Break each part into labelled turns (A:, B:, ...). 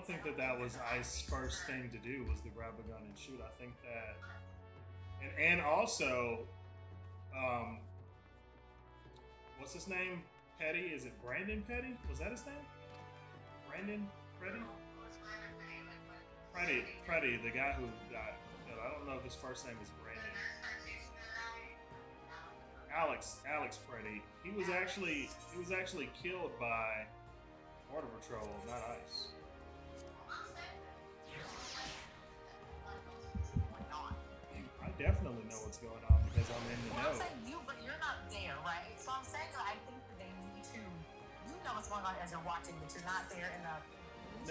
A: don't think that that was Ice's first thing to do was to grab a gun and shoot. I think that, and also, um, what's his name? Petty? Is it Brandon Petty? Was that his name? Brandon Petty? Petty, the guy who got. I don't know if his first name is Brandon. Alex Preddy. He was actually killed by Border Patrol, not ICE. I definitely know what's going on because I'm in the know.
B: I'm saying you, but you're not there, right? So I'm saying that I think that they need to. You know what's going on as you're watching, but you're not there in the.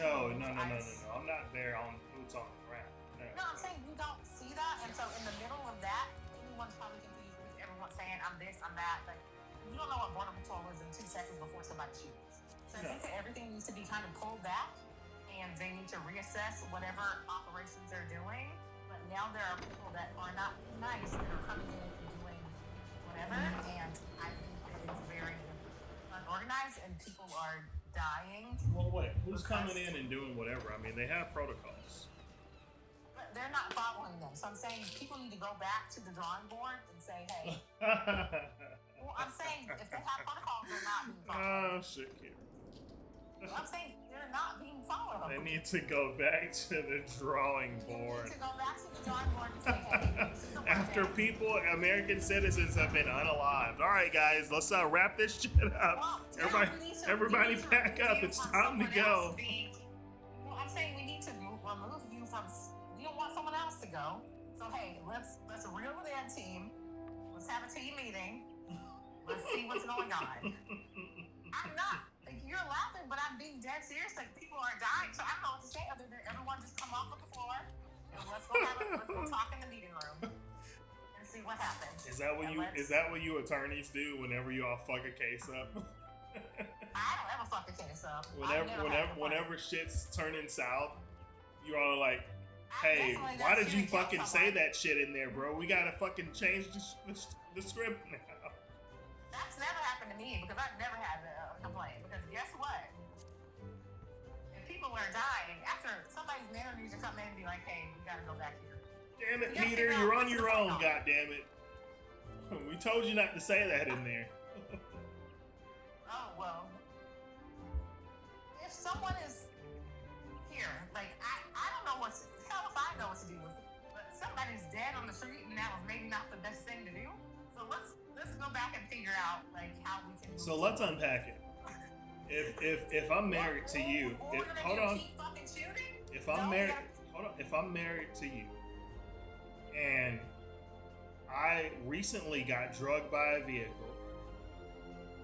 A: No. I'm not there on boots on the ground.
B: No, I'm saying you don't see that, and so in the middle of that, anyone's probably confused with everyone saying I'm this, I'm that. Like you don't know what Border Patrol is in 2 seconds before somebody shoots. So I think that everything needs to be kind of pulled back, and they need to reassess whatever operations they're doing. But now there are people that are not nice that are coming in and doing whatever, and I think that it's very unorganized, and people are dying.
A: Well, wait, who's coming in and doing whatever? I mean, they have protocols.
B: But they're not following them. So I'm saying people need to go back to the drawing board and say, hey. Well, I'm saying if they have protocols, they're not being followed.
A: Oh, shit, kid.
B: Well, I'm saying they're not being followed.
A: They need to go back to the drawing board.
B: They need to go back to the drawing board and say, hey.
A: After people, American citizens have been unalived. All right, guys, let's wrap this shit up.
B: Well,
A: everybody pack up. It's time to go.
B: Well, I'm saying we need to remove you from. You don't want someone else to go. So hey, let's reel with that team. Let's have a team meeting. Let's see what's going on. I'm not. Like, you're laughing, but I'm being dead serious. Like people are dying, so I don't know what to say other than everyone just come off of the floor and let's go talk in the meeting room and see what happens.
A: Is that what you attorneys do whenever you all fuck a case up?
B: I don't ever fuck a case up.
A: Whenever shit's turning south, you all are like, hey, why did you fucking say that shit in there, bro? We gotta fucking change the script now.
B: That's never happened to me because I've never had a complaint. Because guess what? If people are dying, after somebody's manager needs to come in and be like, hey, we gotta go back here.
A: Damn it, Peter, you're on your own, goddammit. We told you not to say that in there.
B: Oh, well. If someone is here, like, I don't know what to, hell if I know what to do with it. But somebody's dead on the street and that was maybe not the best thing to do. So let's go back and figure out, like, how we can.
A: So let's unpack it. If I'm married to you, if I'm married to you, and I recently got drugged by a vehicle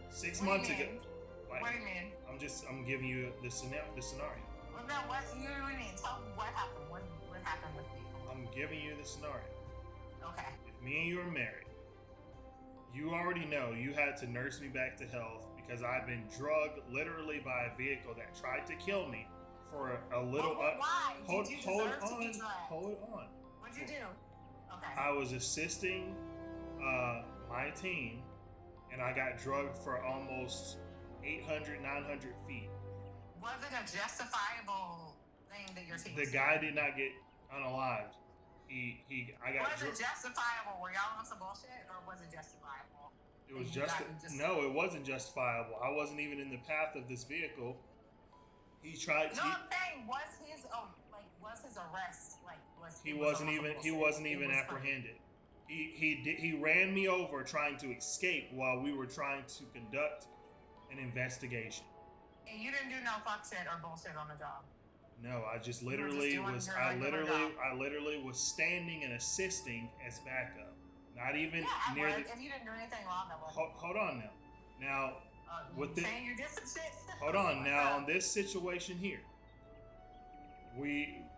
A: 6 months ago. Like,
B: what do you mean?
A: I'm giving you the scenario.
B: Well, no, what you mean? Tell me what happened. What happened with me?
A: I'm giving you the scenario.
B: Okay.
A: If me and you are married, you already know you had to nurse me back to health because I've been drugged literally by a vehicle that tried to kill me for a little.
B: Why?
A: Hold
B: to be
A: Hold on.
B: What'd you do? Okay.
A: I was assisting my team, and I got drugged for almost 800, 900 feet.
B: Was it a justifiable thing that your team?
A: The guy did not get unalived. I got.
B: Was it justifiable? Were y'all on some bullshit, or was it justifiable?
A: It was no, it wasn't justifiable. I wasn't even in the path of this vehicle. He tried to.
B: No, I'm saying was his arrest
A: he wasn't even apprehended. He ran me over trying to escape while we were trying to conduct an investigation.
B: And you didn't do no fuck shit or bullshit on the job.
A: No, I just literally I literally was standing and assisting as backup. Not even near the.
B: If you didn't do anything wrong, that was.
A: Hold on now. Now, with the.
B: Saying you did some shit.
A: Hold on now. On this situation here,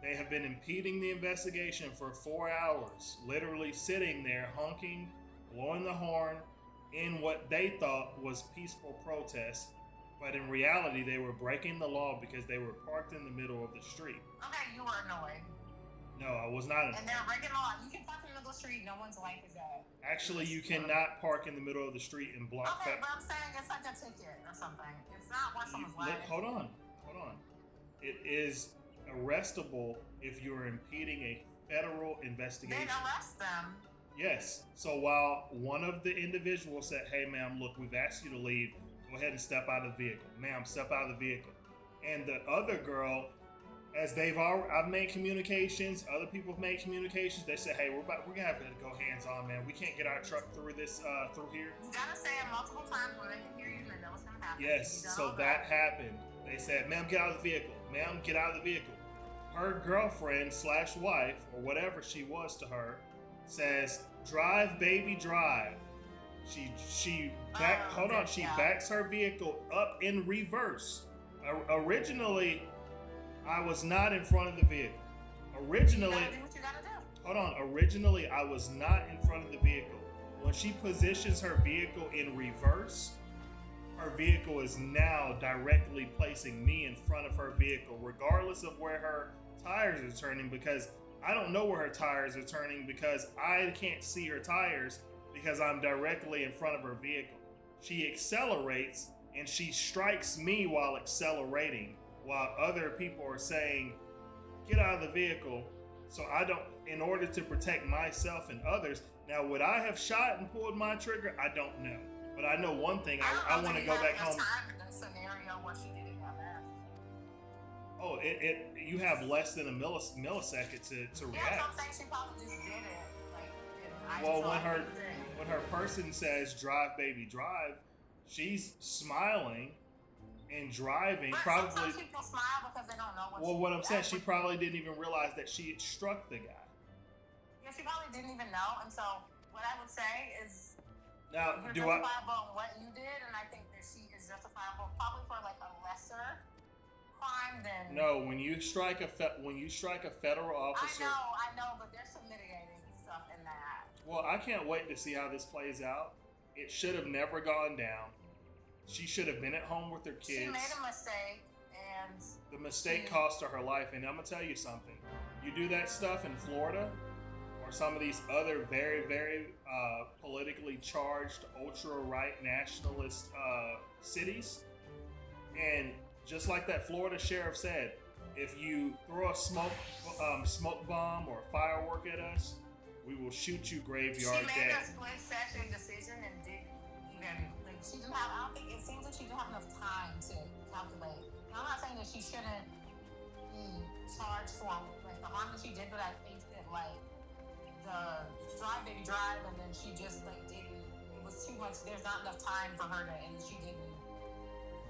A: they have been impeding the investigation for 4 hours. Literally sitting there, honking, blowing the horn, in what they thought was peaceful protest. But in reality, they were breaking the law because they were parked in the middle of the street.
B: Okay, you were annoyed.
A: No, I was not.
B: And they're breaking the law. You can park in the middle of the street. No one's life is that.
A: Actually, you cannot park in the middle of the street and block.
B: Okay, but I'm saying it's like a ticket or something. It's not worth someone's life.
A: Hold on. It is arrestable if you're impeding a federal investigation.
B: Then arrest them.
A: Yes. So while one of the individuals said, "Hey, ma'am, look, we've asked you to leave. Go ahead and step out of the vehicle, ma'am. Step out of the vehicle." And the other girl, as I've made communications, other people have made communications. They said, "Hey, we're gonna have to go hands on, man. We can't get our truck through this through here."
B: You gotta say it multiple times where they can hear you and they know what's gonna happen.
A: Yes. So that happened. They said, "Ma'am, get out of the vehicle. Ma'am, get out of the vehicle." Her girlfriend / wife, or whatever she was to her, says, "Drive, baby, drive." She backs her vehicle up in reverse. Originally, I was not in front of the vehicle. Originally,
B: you gotta do what you gotta do.
A: Hold on. Originally, I was not in front of the vehicle. When she positions her vehicle in reverse, her vehicle is now directly placing me in front of her vehicle, regardless of where her tires are turning, because I don't know where her tires are turning because I can't see her tires because I'm directly in front of her vehicle. She accelerates and she strikes me while accelerating, while other people are saying, "Get out of the vehicle." So in order to protect myself and others. Now, would I have shot and pulled my trigger? I don't know. But I know one thing, I want to go back home.
B: Time in that scenario where she didn't have that.
A: Oh, you have less than a millisecond to react.
B: Yeah, I'm saying she probably just did it.
A: Well, when her person says "drive, baby, drive," she's smiling and driving.
B: But
A: probably.
B: Sometimes people smile because they don't know what.
A: Well, what I'm saying, she probably didn't even realize that she had struck the guy.
B: Yeah, she probably didn't even know. And so, what I would say is,
A: now,
B: you're justifiable in what you did, and I think that she is justifiable probably for like a lesser crime than.
A: No, when you strike a federal officer.
B: I know, but there's some mitigating stuff in that.
A: Well, I can't wait to see how this plays out. It should have never gone down. She should have been at home with her kids.
B: She made a mistake, and
A: the mistake cost her her life. And I'm gonna tell you something. You do that stuff in Florida, or some of these other very, very politically charged, ultra-right nationalist cities, and just like that Florida sheriff said, if you throw a smoke bomb or a firework at us, we will shoot you graveyard
B: dead. She made
A: dead.
B: a split-second decision and didn't even. She didn't have. I don't think it seems like she didn't have enough time to calculate. And I'm not saying that she shouldn't be charged for like the harm that she did, but I think that like the drive, baby, drive, and then she just like didn't. It was too much. There's not enough time for her to, and she didn't.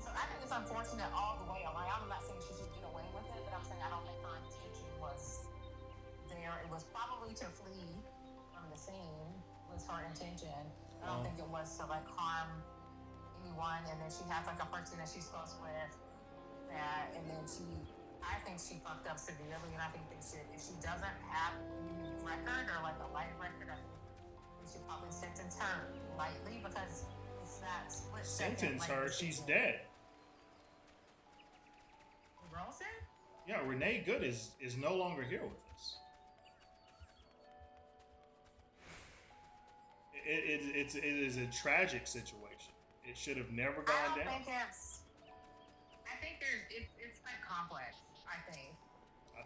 B: So I think it's unfortunate all the way around. I'm not saying she should get away with it, but I'm saying I don't think her intention was there. It was probably to flee from the scene. Was her intention. I don't think it was to like harm anyone, and then she has like a person that she's close with that, and then I think she fucked up severely, and I think they should, if she doesn't have any record or like a life record, I think we should probably sentence her lightly because it's that split second.
A: Sentence her, she's dead.
B: Rosen?
A: Yeah, Renee Good is no longer here with us. It is a tragic situation. It should have never gone down.
B: I think it's like complex.
A: I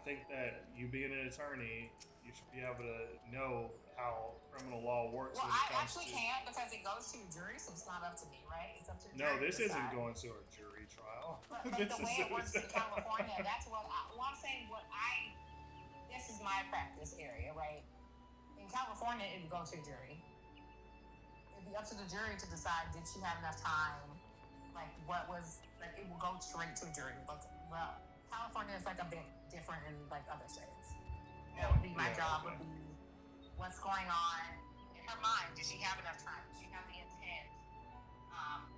A: think that you being an attorney, you should be able to know how criminal law works.
B: Well,
A: when it
B: I
A: comes
B: actually can't because it goes to a jury, so it's not up to me, right? It's up to the
A: No,
B: jury
A: this
B: to
A: isn't
B: decide.
A: going to a jury trial.
B: But like the way it works in California, that's what I'm saying. This is my practice area, right? In California, it would go to a jury. It'd be up to the jury to decide, did she have enough time? Like, it will go straight to a jury. But, well, California is like a bit different in like other states. That would be my job, would be what's going on in her mind. Did she have enough time? Did she have the intent?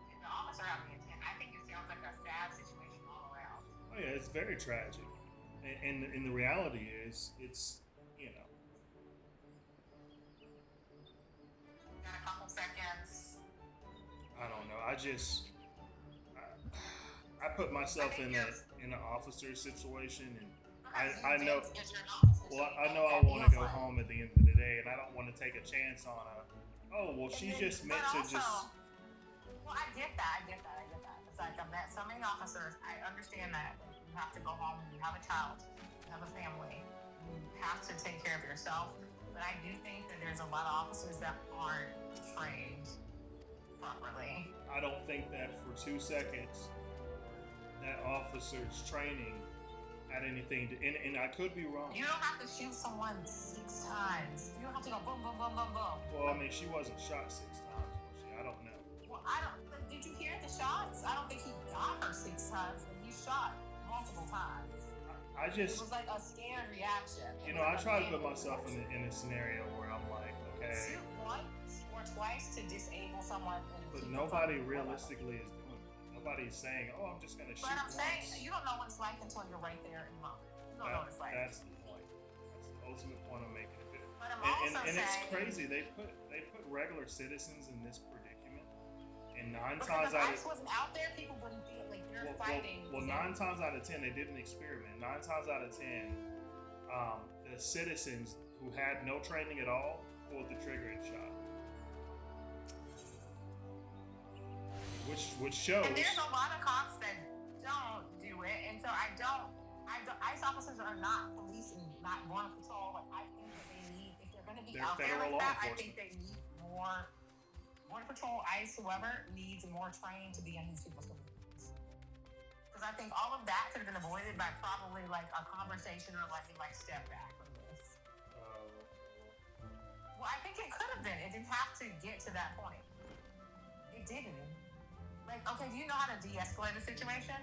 B: Did the officer have the intent? I think it sounds like a sad situation all around.
A: Oh yeah, it's very tragic. And the reality is, it's,
B: Got a couple seconds.
A: I don't know. I put myself in an officer situation, and I know. Well, I know I want to go home at the end of the day, and I don't want to take a chance on she's just meant to just.
B: Well, I get that. It's like I've met so many officers. I understand that. Like, you have to go home. You have a child. You have a family. You have to take care of yourself. But I do think that there's a lot of officers that aren't trained properly.
A: I don't think that for 2 seconds that officer's training had anything to, and I could be wrong.
B: You don't have to shoot someone 6 times. You don't have to go boom, boom, boom, boom, boom.
A: Well, I mean, she wasn't shot 6 times, was she? I don't know.
B: Well, I don't. Did you hear the shots? I don't think he got her 6 times, but he shot multiple times.
A: I
B: It
A: just,
B: was like a scared reaction.
A: you know, I try to put myself in a scenario where I'm like, okay,
B: Shoot once or twice to disable someone.
A: but nobody realistically is doing it. Nobody's saying, oh, I'm just gonna shoot
B: But I'm saying,
A: once.
B: you don't know what it's like until you're right there in the moment. You don't know what it's like.
A: That's the point. That's the ultimate point I'm making.
B: But I'm
A: And
B: also
A: it's
B: saying,
A: crazy. They put regular citizens in this predicament, and 9
B: because
A: times
B: if
A: out of
B: ICE wasn't out there, people wouldn't feel like they're fighting.
A: well, 9 times out of 10 they did an experiment. 9 times out of 10, the citizens who had no training at all pulled the trigger and shot, which shows.
B: And there's a lot of cops that don't do it, and so I don't. ICE officers are not police and not border patrol. Like, I think that they need, if they're going to be
A: They're
B: out there
A: federal
B: like
A: law
B: that, I
A: enforcement.
B: think they need more. Border patrol, ICE, whoever needs more training to be in these people's communities. Because I think all of that could have been avoided by probably like a conversation or like step back from this. Well, I think it could have been. It didn't have to get to that point. It didn't. Like, okay, do you know how to de-escalate a situation?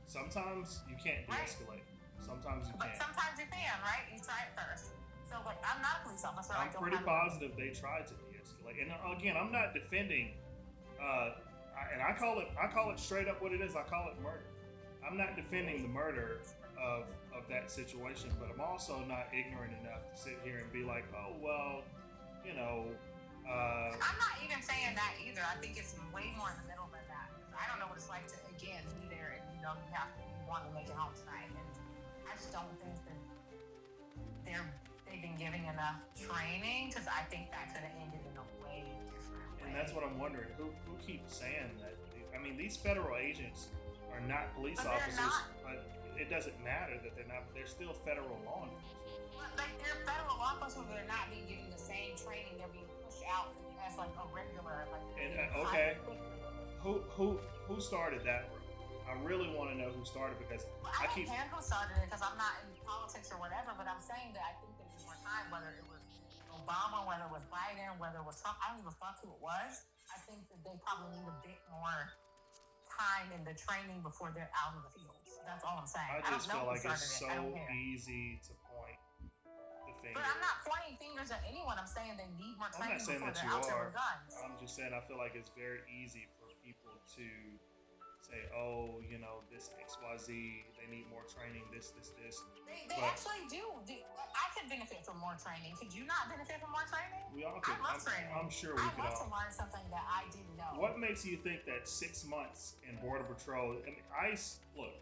A: Sometimes you can't de-escalate. Sometimes you
B: But
A: can't.
B: sometimes you can, right? You try it first. So, like, I'm not a police officer.
A: I'm pretty positive they tried to de-escalate. And again, I'm not defending. And I call it straight up what it is. I call it murder. I'm not defending the murder of that situation, but I'm also not ignorant enough to sit here and be like, oh well, you know.
B: I'm not even saying that either. I think it's way more in the middle than that. I don't know what it's like to, again, be there and you want to make it home tonight. And I just don't think that they've been giving enough training, because I think that could have ended in a way different way.
A: And that's what I'm wondering. Who keeps saying that? I mean, these federal agents are not police
B: But they're
A: officers.
B: not.
A: But it doesn't matter that they're not. They're still federal law enforcement.
B: But, like, they're federal law enforcement, but they're not being given the same training. They're being pushed out as like a regular, like.
A: And okay, who started that? I really want to know who started, because
B: Well, I don't care who started it, because I'm not in politics or whatever, but I'm saying that I think they need more time, whether it was Obama, whether it was Biden, whether it was Trump. I don't give a fuck who it was. I think that they probably need a bit more time in the training before they're out of the fields. That's all I'm saying.
A: I
B: don't
A: just
B: know
A: feel
B: who
A: like
B: started
A: it's
B: it. I
A: so
B: don't care.
A: easy to point the finger.
B: But I'm not pointing fingers at anyone. I'm saying they need more
A: I'm
B: training
A: not saying
B: before
A: that
B: they're
A: you
B: out there
A: are.
B: with guns.
A: I'm just saying I feel like it's very easy for people to say, oh, you know, this XYZ, they need more training, this.
B: They
A: But-
B: actually do. I could benefit from more training. Could you not benefit from more training?
A: We all could.
B: I love training.
A: I'm sure we
B: I'd
A: could
B: love to
A: all.
B: learn something that I didn't know.
A: What makes you think that 6 months in Border Patrol, I mean, ICE, look,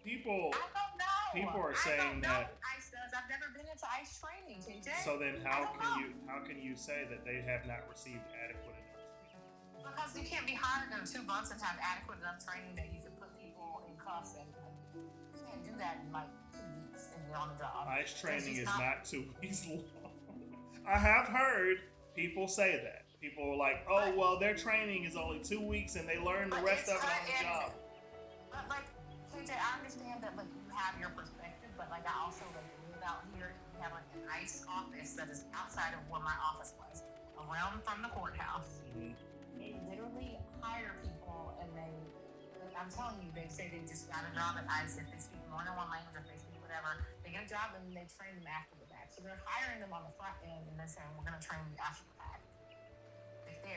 A: people,
B: I don't know.
A: people are
B: I
A: saying
B: don't know
A: that-
B: what ICE does. I've never been into ICE training, TJ.
A: so then
B: I
A: how
B: don't
A: can you say that they have not received adequate enough training?
B: Because you can't be hired in 2 months and have adequate enough training that you can put people in cuffs, and you can't do that in like 2 weeks and you're on the job.
A: ICE training is
B: just
A: not 2 weeks long. I have heard people say that. People are like, oh, well, their training is only 2 weeks and they learn the
B: But
A: rest
B: it's
A: of it on the
B: good,
A: job.
B: But like, KJ, I understand that like you have your perspective, but like I also like live out here. We have like an ICE office that is outside of where my office was, around from the courthouse.
A: Mhm.
B: They literally hire people, and I'm telling you, they say they just got a job at ICE. If they speak more than one language, if they speak whatever, they get a job and they train them after the fact. So they're hiring them on the front end, and they're saying, we're going to train you after the fact.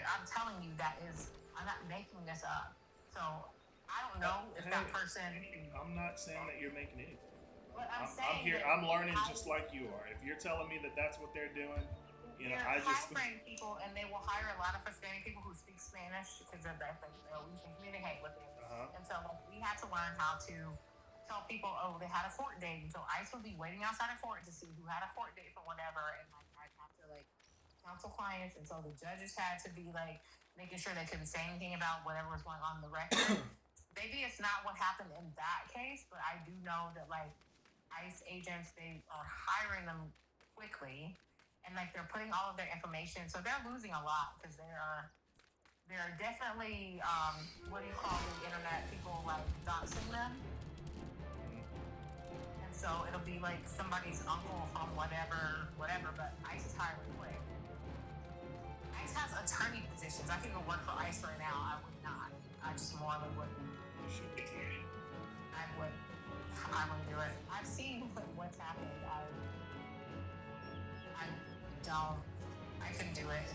B: I'm telling you, I'm not making this up. So I don't know if that person.
A: I'm not saying that you're making anything.
B: But I'm
A: I'm
B: saying
A: here.
B: that
A: I'm learning just like you are. If you're telling me that that's what they're doing, you know,
B: they're
A: I just.
B: hiring people, and they will hire a lot of Hispanic people who speak Spanish, because of that. We can communicate with them.
A: Uh-huh.
B: And so like, we had to learn how to tell people, oh, they had a court date. And so ICE would be waiting outside of court to see who had a court date for whatever. And like, I'd have to like counsel clients. And so the judges had to be like making sure they couldn't say anything about whatever was going on in the record. They maybe it's not what happened in that case, but I do know that like ICE agents, they are hiring them quickly, and like they're putting all of their information, so they're losing a lot because they're definitely what do you call the internet people like doxing them, and so it'll be like somebody's uncle from whatever, but ICE is hiring quick. ICE has attorney positions. I can go work for ICE right now. I would not. I just morally wouldn't.
A: You should be.
B: I wouldn't do it. I've seen what's happened. I don't. I couldn't do it.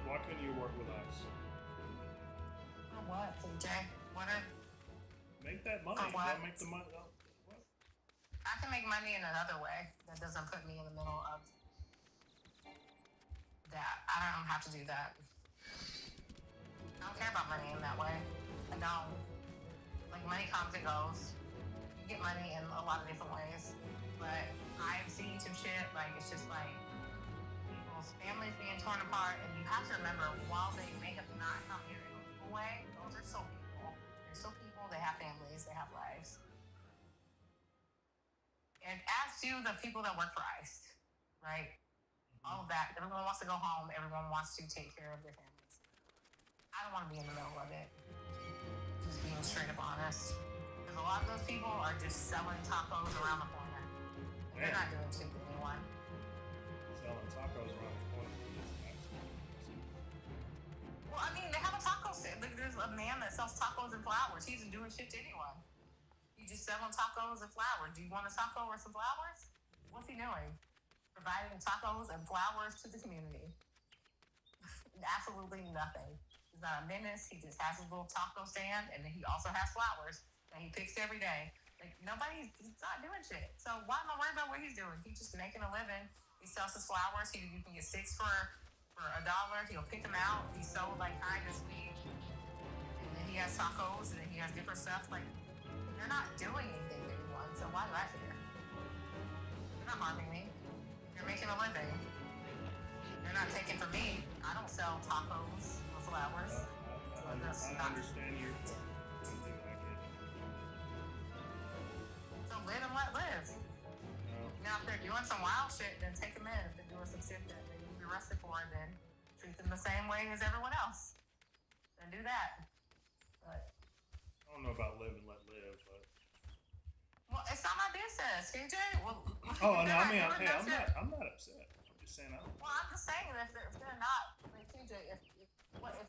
A: Why couldn't you work with us?
B: For what, CJ? What are?
A: Make that money.
B: For what?
A: Don't make the money. What?
B: I can make money in another way that doesn't put me in the middle of that. I don't have to do that. I don't care about money in that way. I don't. Like, money comes and goes. You get money in a lot of different ways. But I've seen some shit, like, it's just like people's families being torn apart. And you have to remember, while they may have not come here in a legal way, those are still people. They're still people, they have families, they have lives. And as do the people that work for ICE, right? All of that. Everyone wants to go home. Everyone wants to take care of their families. I don't want to be in the middle of it. Just being straight up honest. Because a lot of those people are just selling tacos around the corner. And they're not doing shit to anyone.
A: Selling tacos around the corner.
B: Well, I mean, they have a taco stand. Like, there's a man that sells tacos and flowers. He isn't doing shit to anyone. He's just selling tacos and flowers. Do you want a taco or some flowers? What's he doing? Providing tacos and flowers to the community. Absolutely nothing. He's not a menace. He just has his little taco stand, and then he also has flowers that he picks every day. Like, he's not doing shit. So why am I worried about what he's doing? He's just making a living. He sells his flowers. You can get 6 for $1. He'll pick them out. He's so like kind and sweet. And then he has tacos, and then he has different stuff. Like, they're not doing anything to anyone. So why do I care? They're not harming me. They're making a living. They're not taking from me. I don't sell tacos or flowers.
A: I understand your point.
B: So live and let live.
A: No.
B: Now, if they're doing some wild shit, then take them in. If they're doing some shit that they need to be arrested for, then treat them the same way as everyone else. Then do that. But
A: I don't know about live and let live, but.
B: well, it's not my business, CJ. Well,
A: Oh no, I mean, I'm not upset. I'm just saying.
B: Well, I'm just saying that if they're not, like CJ, if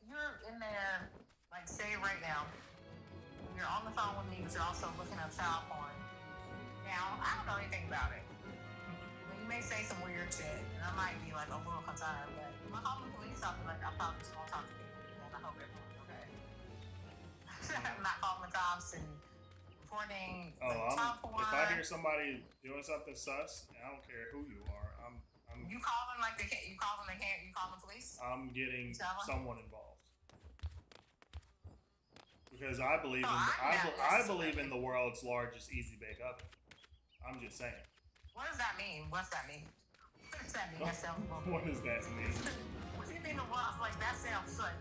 B: you're in there, like say right now, you're on the phone with me, but you're also looking up child porn. Now, I don't know anything about it. But you may say some weird shit, and I might be like a little concerned, but if I call the police, I'll be like, I probably just won't talk to people, and I hope everyone's okay. I'm not calling the cops and reporting child porn.
A: If I hear somebody doing something sus, I don't care who you are.
B: You call them like they can't. You call them, they can't. You call the police.
A: I'm getting someone involved because I believe I believe in the world's largest easy bake oven. I'm just saying.
B: What does that mean? What's that mean? What does that mean? That sounds
A: What does that mean?
B: What do you mean the world's like that sounds like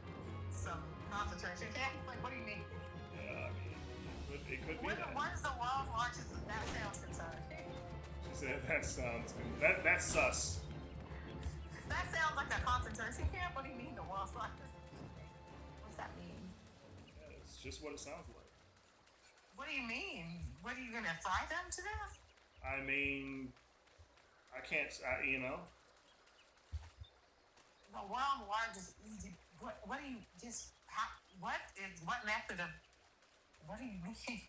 B: some concentration camp? Like what do you mean?
A: Yeah, I mean it could be that.
B: What is the world's largest? That sounds concerned.
A: She said that sounds that's sus.
B: That sounds like a concentration camp. What do you mean the world's largest? What's that mean?
A: Yeah, it's just what it sounds like.
B: What do you mean? What are you gonna fry them to death?
A: I mean, I can't. You know.
B: The world's largest. What do you just? What method of? What do you mean?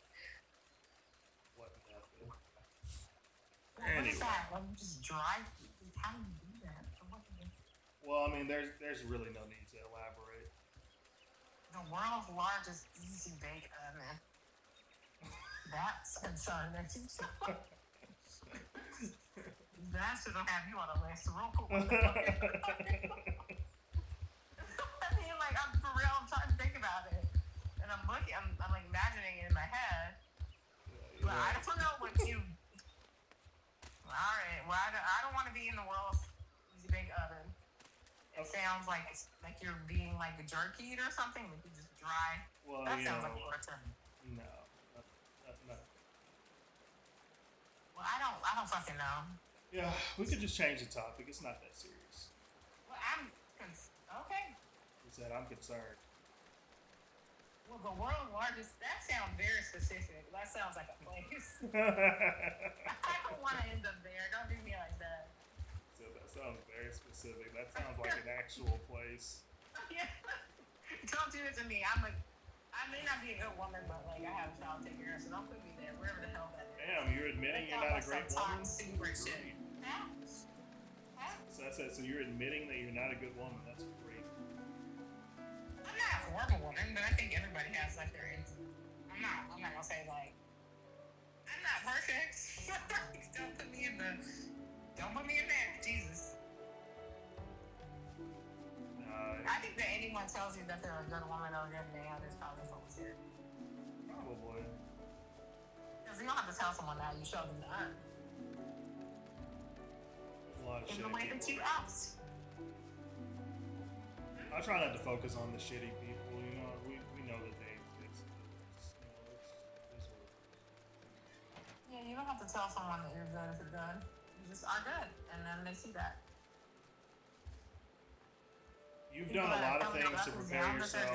A: What method?
B: What is that? Like you just drive? How do you do that?
A: Well, I mean, there's really no need to elaborate.
B: The world's largest easy bake oven. That's concerning. That should have you on a list real cool. I mean, like, I'm for real. I'm trying to think about it, and I'm like imagining it in my head. But I don't know what you. All right. Well, I don't want to be in the world's easy bake oven. It sounds like it's like you're being like a jerk eat or something. Like you just dry.
A: Well,
B: That
A: you
B: sounds
A: know,
B: like a torture.
A: no, no.
B: Well, I don't fucking know.
A: Yeah, we could just change the topic. It's not that serious.
B: Well, okay.
A: He said, I'm concerned.
B: Well, the world's largest. That sounds very specific. That sounds like a place.
A: So
B: I don't want to end up there. Don't do me like that.
A: that sounds very specific. That sounds like an actual place.
B: Yeah. Don't do it to me. I may not be a good woman, but like I have a child to take care of, so don't put me there, wherever the hell that is.
A: Damn, you're admitting you're not a great woman?
B: Secret shit.
A: So that's it. So you're admitting that you're not a good woman. That's crazy.
B: I'm not a horrible woman, but I think everybody has like their instances. I'm not gonna say like I'm not perfect. Don't put me in there, Jesus. I think that anyone tells you that they're a good woman or a good man is probably full of shit.
A: Probably.
B: Because you don't have to tell someone that, you show them the art.
A: There's a lot of
B: In
A: shit.
B: the way that you act.
A: I try not to focus on the shitty people. You know, we know that they exist.
B: Yeah, you don't have to tell someone that you're good if you're good. You just are good, and then they see that.
A: You've done a lot of things to prepare yourself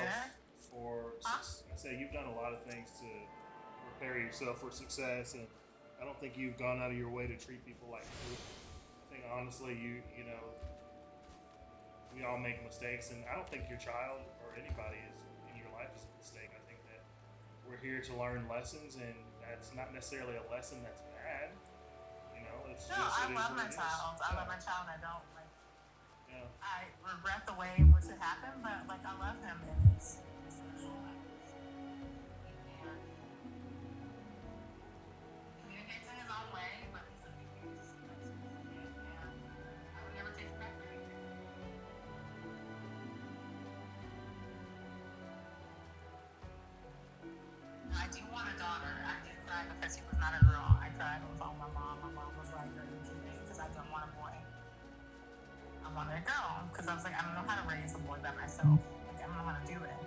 A: for. I say you've done a lot of things to prepare yourself for success, and I don't think you've gone out of your way to treat people like poop. I think honestly, you know, we all make mistakes, and I don't think your child or anybody is in your life is a mistake. I think that we're here to learn lessons, and that's not necessarily a lesson that's bad. You know, it's
B: no,
A: just
B: I love my child. I love my child. I don't like.
A: Yeah.
B: I regret the way in which it happened, but like I love him, and it's special. He communicates in his own way, but he's a big piece of and I would never take it back for anything. I do want a daughter. I did cry because he was not a girl. I cried on the phone with my mom. My mom was like, "Are you kidding?" Because I didn't want a boy. I wanted a girl because I was like, I don't know how to raise a boy by myself. Like, I don't know how to do it.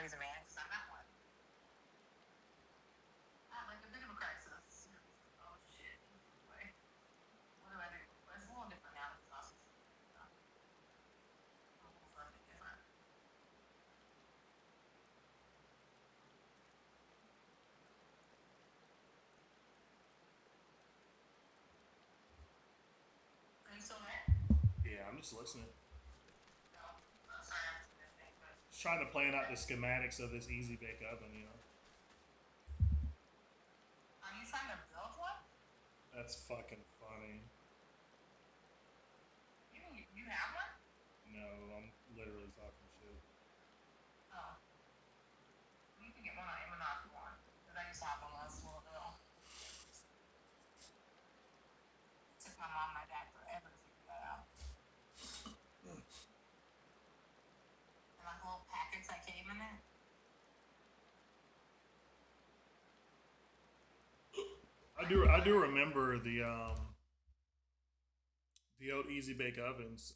B: Raise a man because I'm not one. I have like a bit of a crisis. Oh shit. Anyway, what do I do? Well, it's a little different now because also a little something different. Are you still there?
A: Yeah, I'm just listening.
B: No. Sorry, I'm just listening, but
A: Just trying to plan out the schematics of this easy bake oven, you know.
B: are you trying to build one?
A: That's fucking funny.
B: You have one?
A: No, I'm literally talking shit.
B: Oh. You can get one on Amazon if you want. Because I used to have one last little girl. It took my mom and my dad forever to figure that out. And like little packets that came in it.
A: I do remember the old easy bake ovens.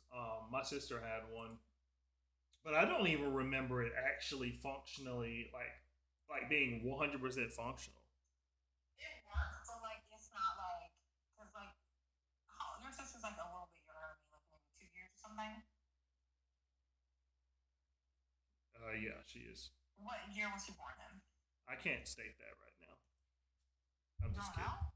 A: My sister had one, but I don't even remember it actually functionally like being 100% functional.
B: It works, but like it's not like because like your sister's like a little bit younger than me, like maybe 2 years or something.
A: Yeah, she is.
B: What year was she born in?
A: I can't state that right now. I'm
B: You
A: just
B: don't
A: kidding.
B: know?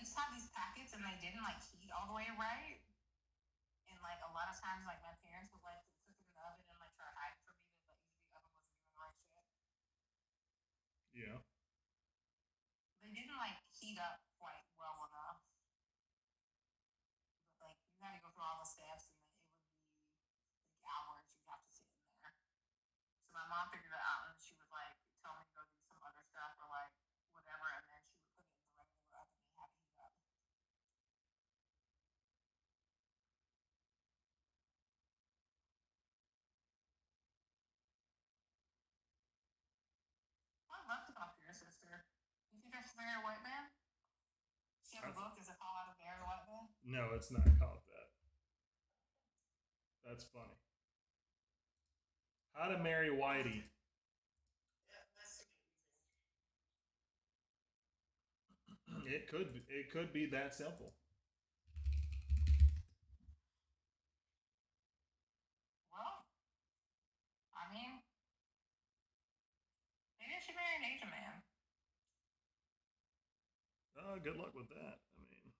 B: used to have these packets and they didn't like heat all the way right. And like a lot of times, like my parents would like cook it in the oven and like try to hide it from me that like usually the oven wasn't doing the right shit.
A: Yeah.
B: They didn't like heat up quite well enough. But like you had to go through all the steps and then it would be like hours you'd have to sit in there. So my mom figured it out and she would like tell me to go do some other stuff or like whatever, and then she would put it in the regular oven and have it heat up. I'd love to talk to your sister. You think that's Barry White Man? She have a book. Is it called Out of Barry White Man?
A: No, it's not called that. That's funny. How to Marry Whitey.
B: Yeah, that's
A: It could be that simple.
B: well. I mean, maybe she marry an Asian man.
A: Good luck with that. I mean,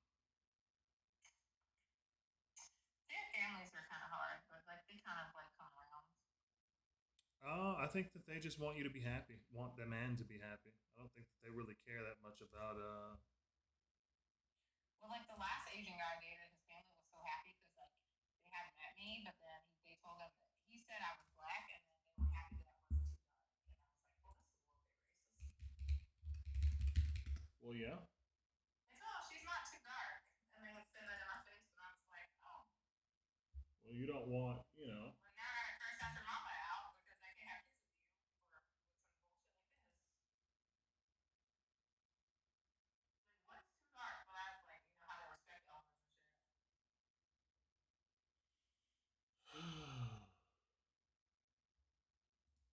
B: Their families are kind of hard, but like they kind of like come around.
A: I think that they just want you to be happy, want the man to be happy. I don't think that they really care that much about.
B: Well, like the last Asian guy I dated, his family was so happy because like they hadn't met me, but then they told him that he said I was black, and then they were happy that I wasn't too dark. And I was like, well, this is a little bit racist.
A: Well, yeah.
B: Like, oh, she's not too dark, and they would say that in my face, and I was like, oh,
A: Well, you don't want, you know.
B: well now I gotta curse out your mama out because I can't have kids with you for with some bullshit like this. Like, what's too dark? But I was like, you know how to respect elders and shit.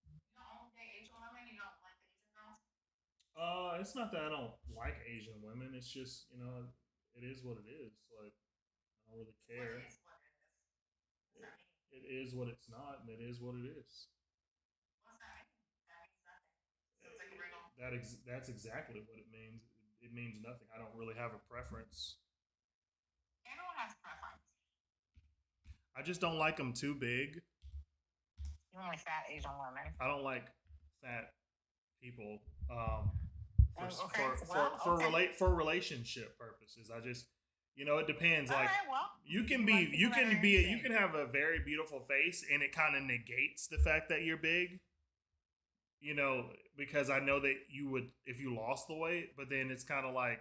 B: You don't only date Asian women. You don't like the Asian girls.
A: It's not that I don't like Asian women. It's just, you know, it is what it is. Like, I don't really
B: What
A: care.
B: is what it is? What's
A: It,
B: that mean?
A: it is what it's not, and it is what it is.
B: What's that mean? That means nothing. Sounds like a riddle.
A: That's exactly what it means. It means nothing. I don't really have a preference.
B: Everyone has preference.
A: I just don't like them too big.
B: You don't like fat Asian women.
A: I don't like fat people. For
B: Oh, okay.
A: for relationship purposes. I just, you know, it depends.
B: All
A: Like,
B: right, well,
A: you can
B: like
A: be, you
B: people that
A: can
B: are
A: be,
B: in
A: you
B: shape.
A: can have a very beautiful face, and it kind of negates the fact that you're big. You know, because I know that you would if you lost the weight, but then it's kind of like,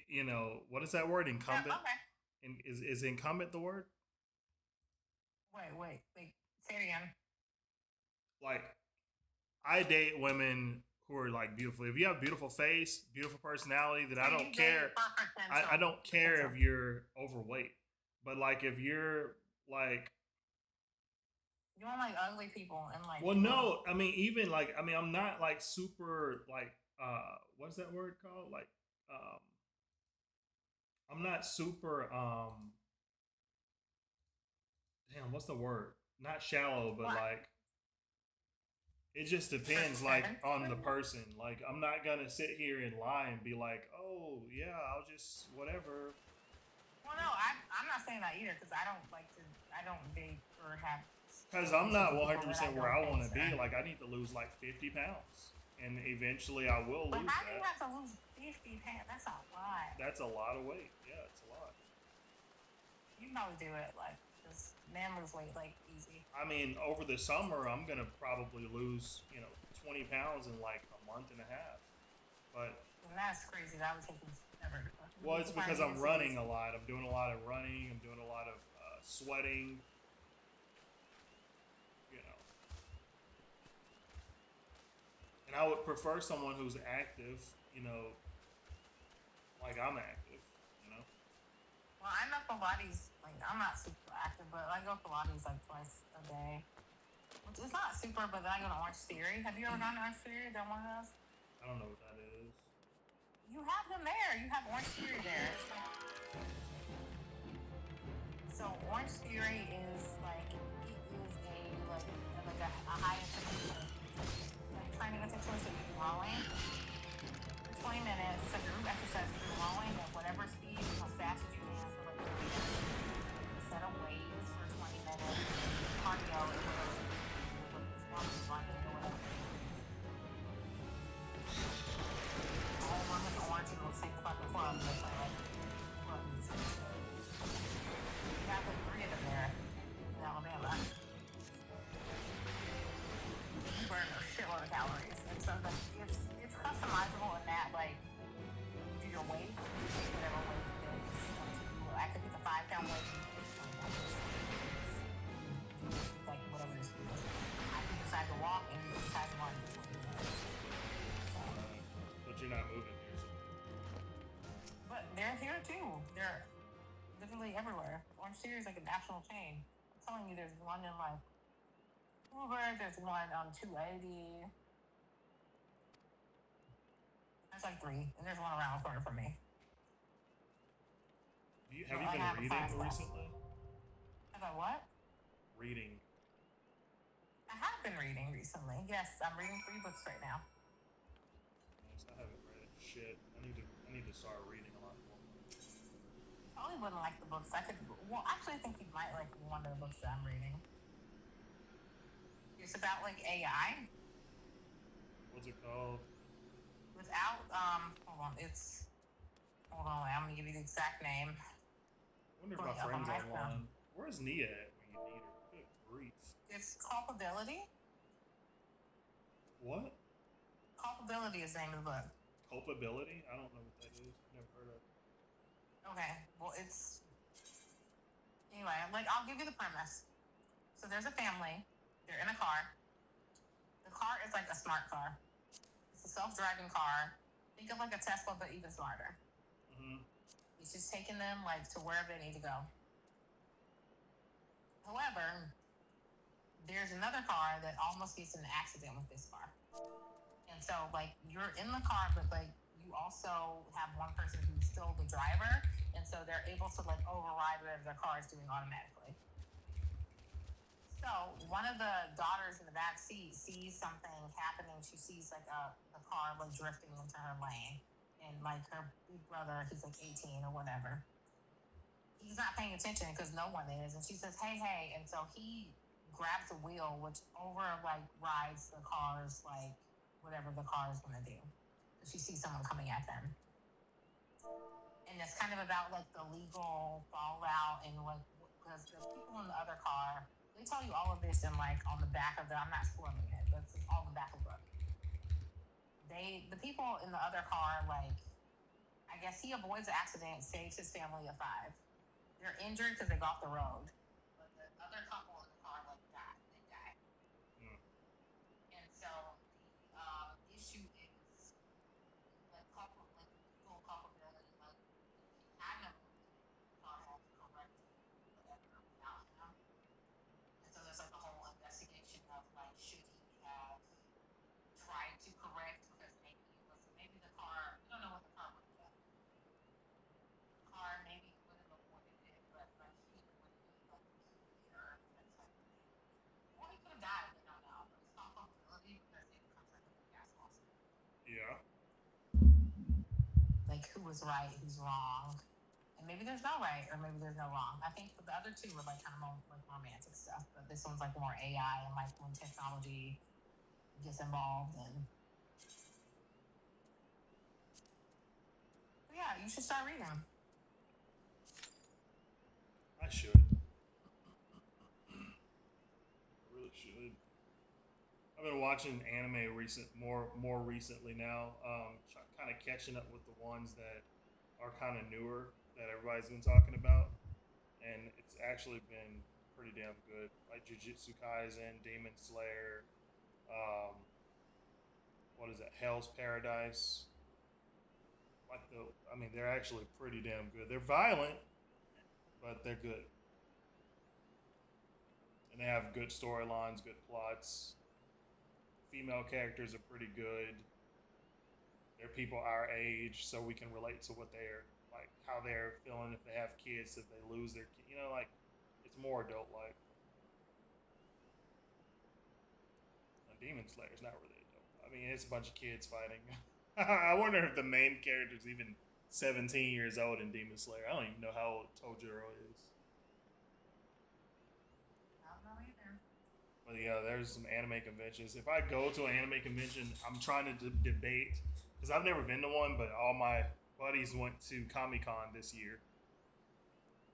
A: you know, what is that word?
B: Yeah,
A: Incumbent.
B: okay.
A: And is incumbent the word?
B: Wait. Say it again.
A: Like, I date women who are like beautiful. If you have beautiful face, beautiful personality, then I
B: So
A: don't
B: you
A: care.
B: date for potential.
A: I don't care
B: Potential.
A: if you're overweight, but like if you're like,
B: You don't like ugly people and like.
A: well,
B: people-
A: no, I mean even like, I mean I'm not like super like what's that word called? Like I'm not super damn, what's the word? Not shallow, but
B: What?
A: like it just depends like on the person. Like I'm not gonna sit here and lie and be like, oh yeah, I'll just whatever.
B: Well, no, I'm not saying that either because I don't like to. I don't date or have.
A: Because I'm not
B: relationships
A: 100%
B: with people that
A: where I
B: don't
A: want to
B: think
A: be.
B: so.
A: Like I need to lose like 50 pounds, and eventually I will
B: But
A: lose
B: how do you
A: that.
B: have to lose 50 pounds? That's a lot.
A: That's a lot of weight. Yeah, it's a lot.
B: You can probably do it like just men lose weight like easy.
A: I mean, over the summer, I'm gonna probably lose 20 pounds in like a month and a half. But
B: And that's crazy. That would take me ever.
A: well, it's because I'm running a lot. I'm doing a lot of running. I'm doing a lot of sweating. You know, and I would prefer someone who's active. You know, like I'm active. You know.
B: Well, I know Pilates. Like I'm not super active, but I go Pilates like twice a day. Which is not super, but then I go to Orange Theory. Have you ever gone to Orange Theory? Done one of those?
A: I don't know what that is.
B: You have them there. You have Orange Theory there. So Orange Theory is like it is a high intensity like training exercise that you're growing for 20 minutes. It's a group exercise. calories, and so it's customizable in that like you do your weight, you take whatever weight that is up to you. I could pick a 5 pound weight, like whatever it is. I can decide to walk, and you decide to run for 20 minutes. So,
A: But you're not moving here. So.
B: but they're here too. They're literally everywhere. Orange Theory is like a national chain. I'm telling you, there's one in like Hoover, there's one on 280. There's like 3, and there's one around the corner from me.
A: Have you been reading recently?
B: Have I what?
A: Reading.
B: I have been reading recently. Yes, I'm reading 3 books right now.
A: Nice. I haven't read shit. I need to start reading a lot more.
B: Probably wouldn't like the books. Well, actually, I think you might like one of the books that I'm reading. It's about like AI.
A: What's it called?
B: Without hold on, wait, I'm gonna give you the exact name.
A: I wonder if my friend's online. Where's Nia at when you need her? Good grief.
B: It's Culpability.
A: What?
B: Culpability is the name of the book.
A: Culpability? I don't know what that is. Never heard of it.
B: Okay, well it's anyway. Like I'll give you the premise. So there's a family. They're in a car. The car is like a smart car. It's a self-driving car. Think of like a Tesla, but even smarter.
A: Mm-hmm.
B: It's just taking them like to wherever they need to go. However, there's another car that almost gets in an accident with this car. And so like you're in the car, but like you also have one person who's still the driver, and so they're able to like override whatever their car is doing automatically. So one of the daughters in the back seat sees something happening. She sees like the car like drifting into her lane, and like her big brother, he's like 18 or whatever. He's not paying attention because no one is, and she says, "Hey, hey!" And so he grabs the wheel, which rides the car's like whatever the car is gonna do. She sees someone coming at them, and it's kind of about like the legal fallout and like because the people in the other car. They tell you all of this in like on the back of I'm not spoiling it, but it's all in the back of the book. The people in the other car, like, I guess he avoids the accident, saves his family of 5. They're injured because they got off the road. But the other couple in the car, like, die. They die.
A: Mm.
B: And so the issue is like legal culpability, like he had no car had to correct whatever without him. And so there's like a whole investigation of like should he have tried to correct because maybe the car we don't know what the car would have done. The car maybe would have avoided it, but like he would be like here that type of thing. Or he could have died, we don't know. But it's not culpability because it becomes like a gas lawsuit.
A: Yeah.
B: Like who was right, who's wrong. And maybe there's no right, or maybe there's no wrong. I think the other 2 were like kind of more like romantic stuff, but this one's like more AI and like when technology gets involved. And but yeah, you should start reading.
A: I should. I really should. I've been watching anime more recently now. Kind of catching up with the ones that are kind of newer that everybody's been talking about, and it's actually been pretty damn good. Like Jujutsu Kaisen, Demon Slayer, what is it, Hell's Paradise. They're actually pretty damn good. They're violent, but they're good, and they have good storylines, good plots. Female characters are pretty good. They're people our age, so we can relate to what they're like, how they're feeling if they have kids, if they lose their kid. Like it's more adult like. Demon Slayer's not really adult. I mean, it's a bunch of kids fighting. I wonder if the main character's even 17 years old in Demon Slayer. I don't even know how old Tojiro is.
B: I don't know either.
A: But yeah, there's some anime conventions. If I go to an anime convention, I'm trying to debate because I've never been to one, but all my buddies went to Comic-Con this year,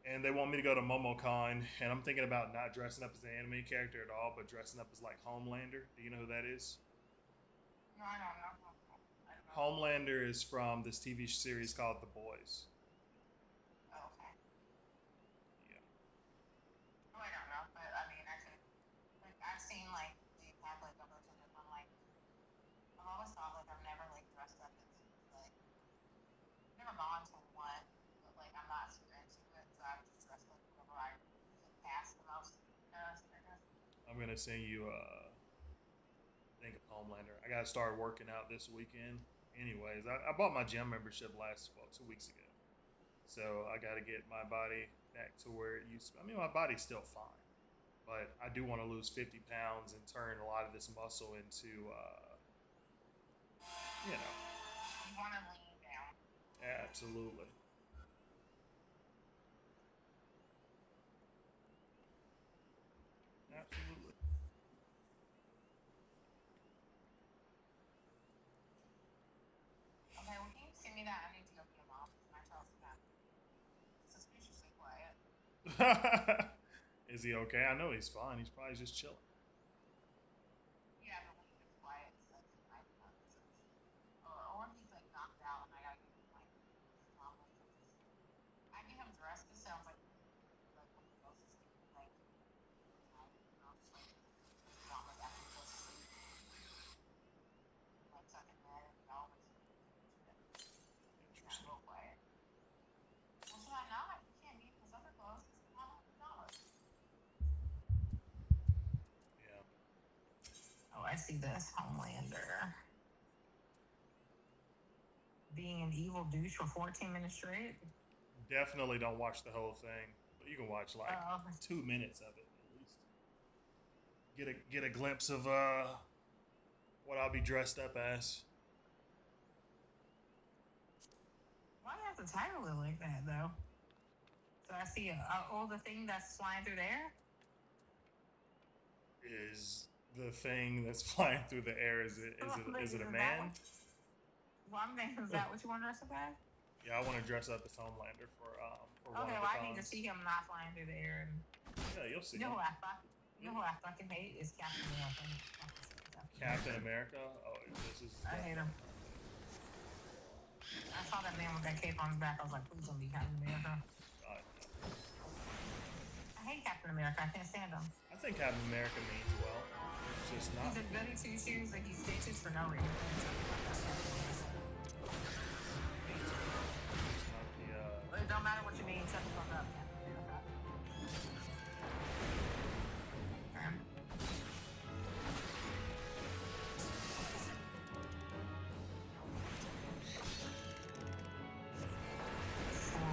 A: and they want me to go to MomoCon, and I'm thinking about not dressing up as an anime character at all, but dressing up as like Homelander. Do you know who that is?
B: No, I don't know. I don't know.
A: Homelander is from this TV series called The Boys.
B: Oh, okay.
A: Yeah.
B: No, I don't know. But I mean, I could. Like, I've seen like they have like a bunch of different like. I've always thought like I've never like dressed up in like. I've never gone to one, but like I'm not super into it, so I would just dress like whatever I could pass the most. I guess.
A: I'm gonna send you think of Homelander. I gotta start working out this weekend. Anyways, I bought my gym membership last 2 weeks ago, so I gotta get my body back to where it used to be. I mean, my body's still fine, but I do want to lose 50 pounds and turn a lot of this muscle into, you know,
B: You want to lean down.
A: absolutely. Absolutely.
B: Okay, well, can you send me that? I need to go get a mom. My child's got suspiciously quiet.
A: Is he okay? I know he's fine. He's probably just chilling.
B: Yeah, but when he gets quiet, it's like or he's like knocked out, and I gotta get him like mom. I get him dressed. This sounds like when he goes to sleep, like just like mom like after he goes to sleep, like tuck in bed and always
A: Interesting.
B: real quiet. Well, should I not? You can't be in his other clothes. It's $100.
A: Yeah.
B: Oh, I see this Homelander being an evil douche for 14 minutes straight.
A: Definitely don't watch the whole thing, but you can watch like 2 minutes of it at least. Get a glimpse of what I'll be dressed up as.
B: Why do you have to title it like that though? So I see the thing that's flying through the air.
A: Is the thing that's flying through the air? Is it a man?
B: Well, I'm thinking, is that what you want to dress up as?
A: Yeah, I want to dress up as Homelander for one
B: Okay,
A: of
B: well,
A: the
B: I need to see him not flying through the air.
A: Yeah, you'll see.
B: You know who I fucking hate is Captain America.
A: Captain America? Oh, this is.
B: I hate him. I saw that man with that cape on his back. I was like, please don't be Captain America.
A: God,
B: I hate Captain America. I can't stand him.
A: I think Captain America means well. It's just not.
B: He's a goody two shoes and he stitches for no reason. It don't matter what you mean. Shut the fuck up.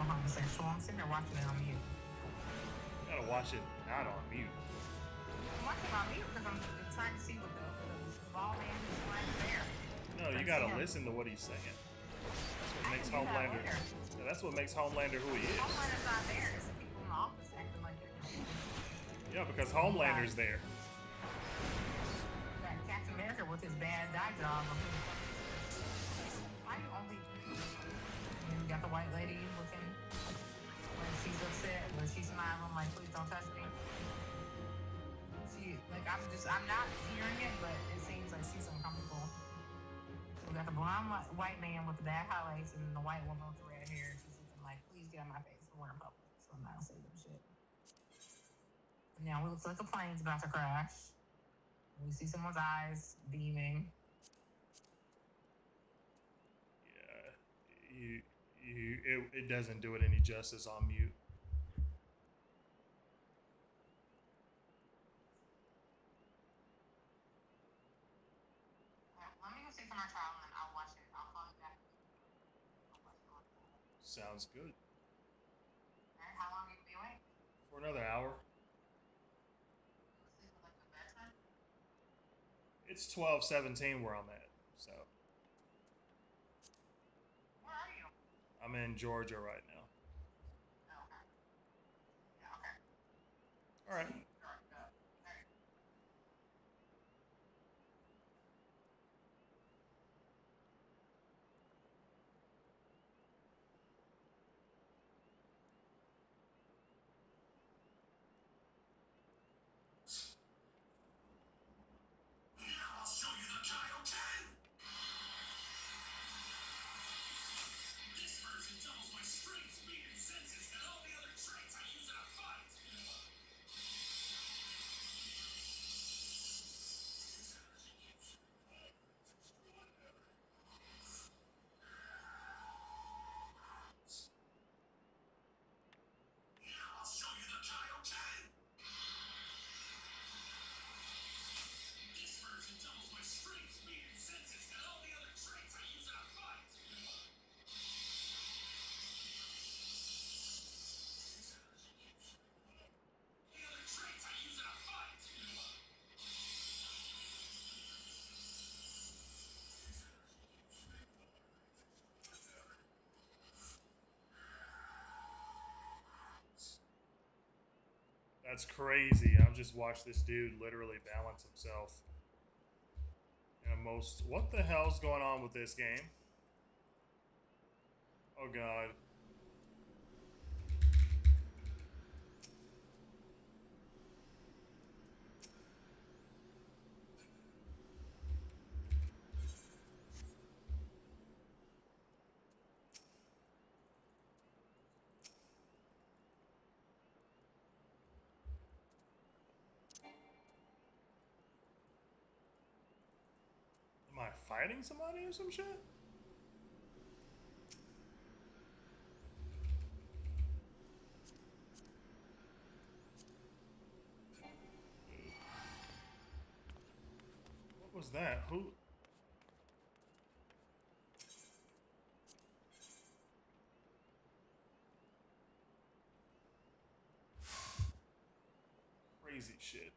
B: Homosexual. I'm sitting there watching it on mute.
A: You gotta watch it not on mute.
B: I'm watching it on mute because I'm trying to see what the ball man is flying there.
A: No, you gotta listen to what he's saying. That's what makes Homelander. Yeah, that's what makes Homelander who he is.
B: Homelander's not there. It's the people in the office acting like they're.
A: Yeah, because Homelander's there.
B: That Captain America with his bad dye job. Why you only? You got the white lady looking. When she's upset, but she's smiling like, please don't touch me. I'm not hearing it, but it seems like she's uncomfortable. So we got the blonde white man with the bad highlights and the white woman with the red hair. She's looking like, please get out of my face. We're in public, so I'm not saying that shit. And now we look like the plane's about to crash. We see someone's eyes beaming.
A: Yeah, it doesn't do it any justice on mute.
B: Let me go see for my trial and I'll watch it. I'll call you back.
A: Sounds good.
B: Alright, how long are you gonna be awake?
A: For another hour.
B: Sleep with like the bedtime?
A: It's 12:17 where I'm at, so.
B: Where are you?
A: I'm in Georgia right now.
B: Oh, okay. Yeah, okay.
A: All right.
C: I'll show you the Kaioken!
A: That's crazy. I've just watched this dude literally balance himself in a most. What the hell's going on with this game? Oh god. Am I fighting somebody or some shit? What was that? Who? Crazy shit.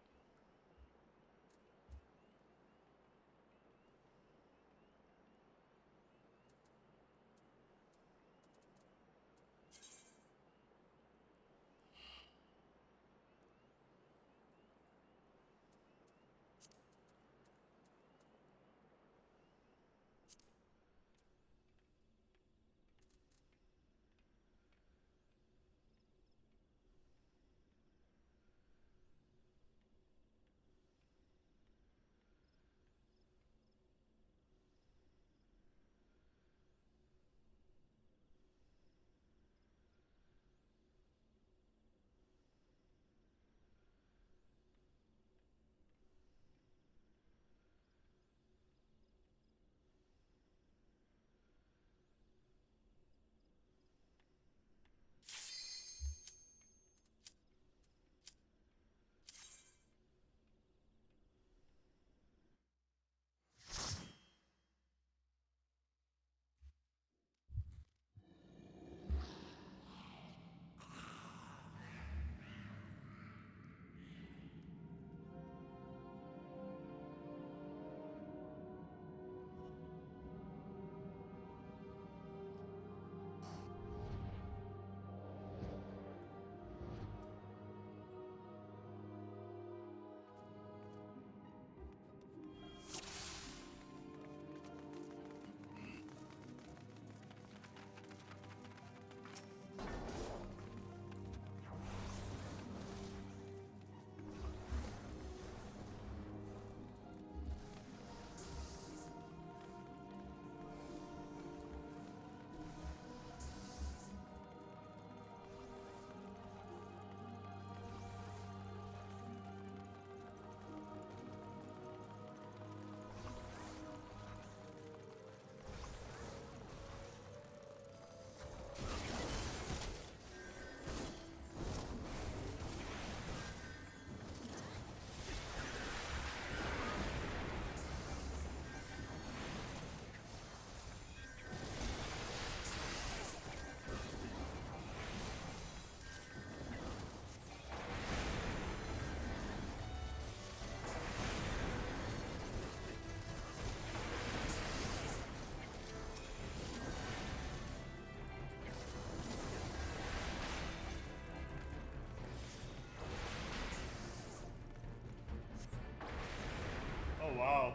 A: Oh wow.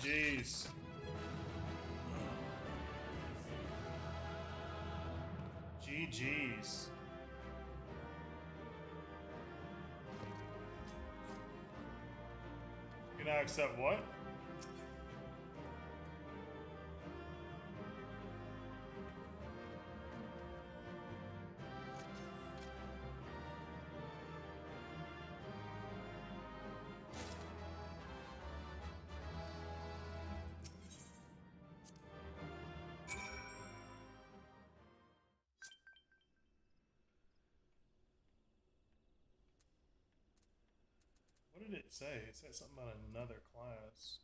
A: GG's. GG's. Can I accept what? What did it say? It said something about another class.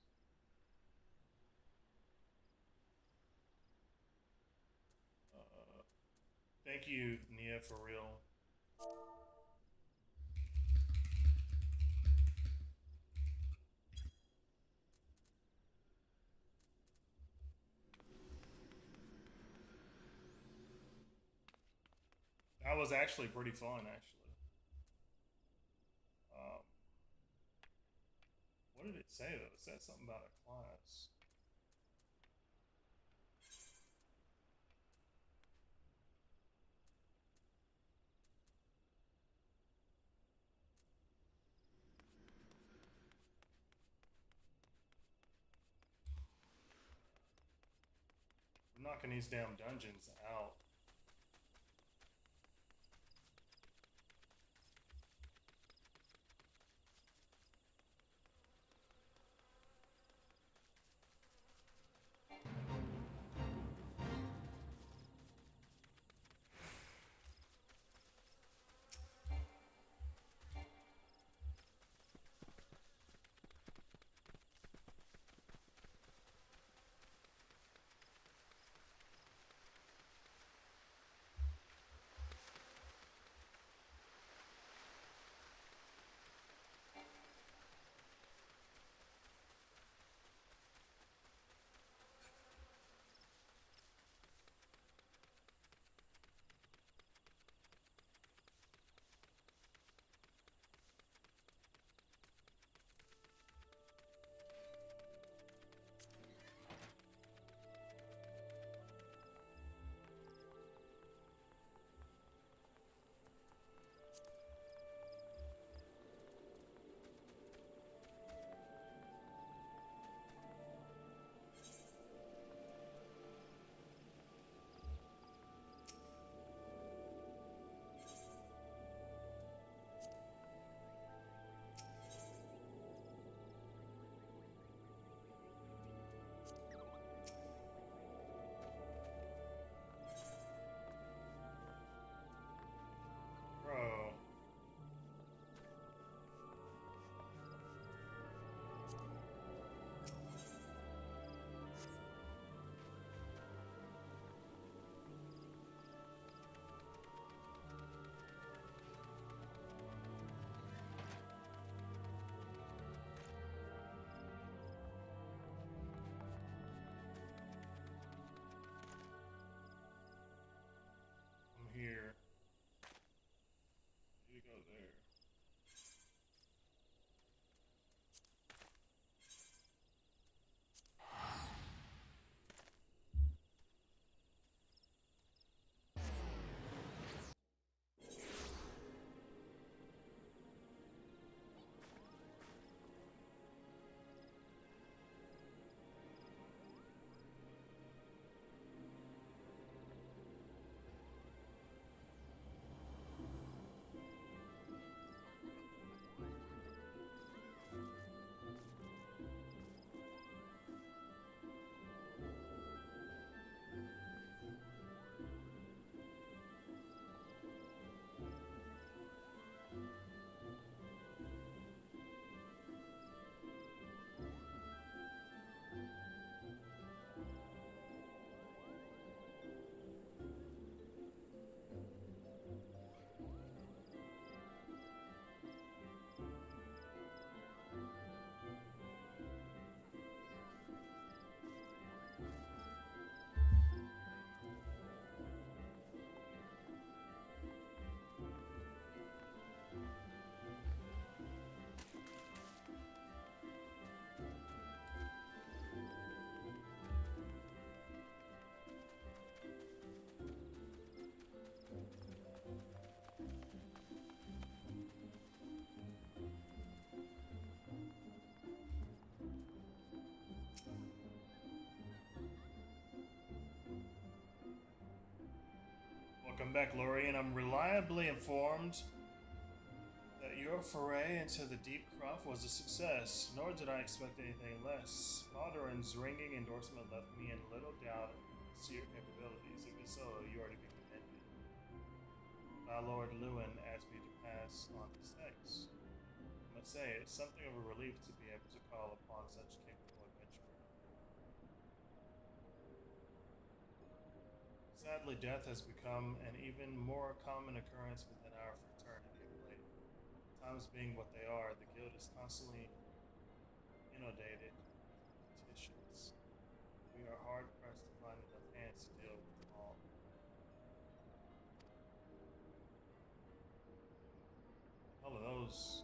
A: Thank you, Nia, for real. That was actually pretty fun, actually. What did it say, though? It said something about a class. We're knocking these damn dungeons out. back, Lori, and I'm reliably informed that your foray into the deep cruff was a success, nor did I expect anything less. Baldurin's ringing endorsement left me in little doubt as to your capabilities. Even so, you are to be commended. My Lord Lewin asked me to pass on his thanks. I must say, it's something of a relief to be able to call upon such capable adventurer. Sadly, death has become an even more common occurrence within our fraternity of late. Times being what they are, the guild is constantly inundated with petitions. We are hard pressed to find enough hands to deal with them all. Hell are those?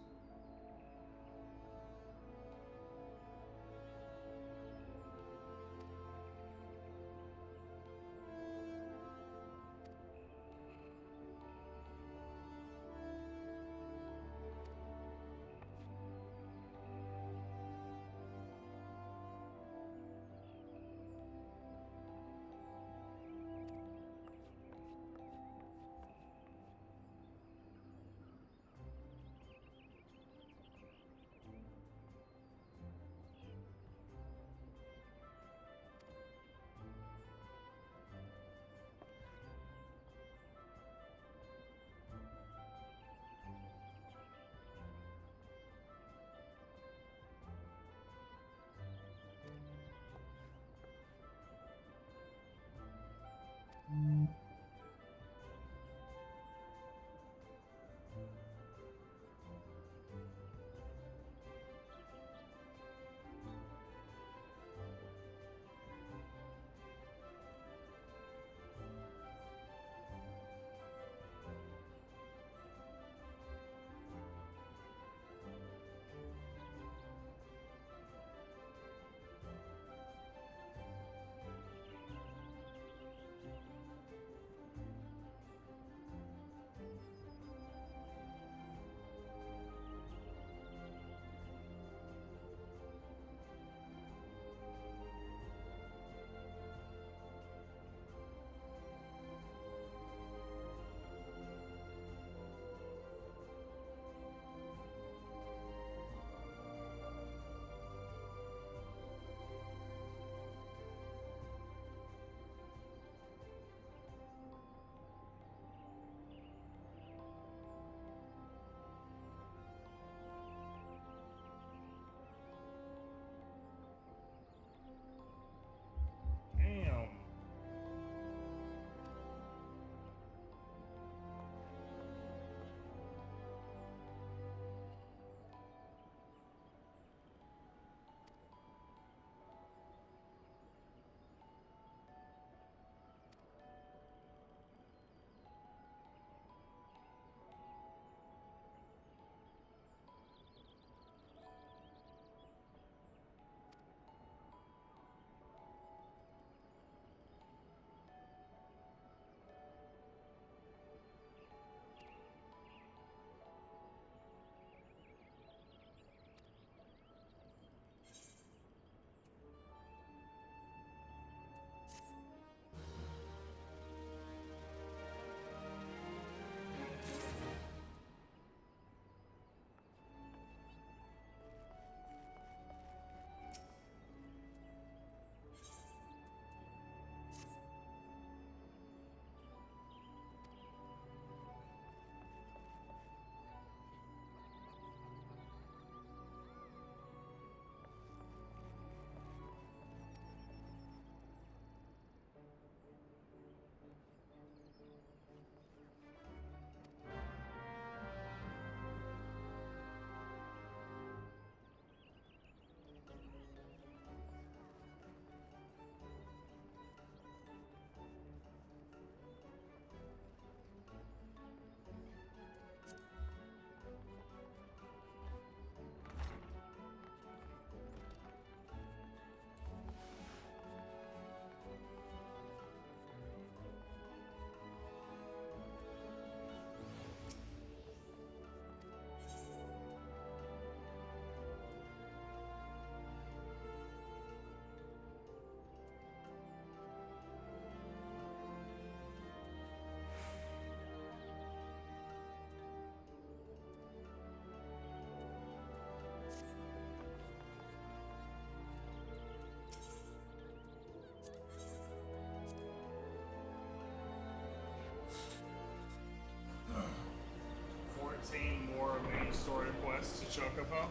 A: That's a chocobo.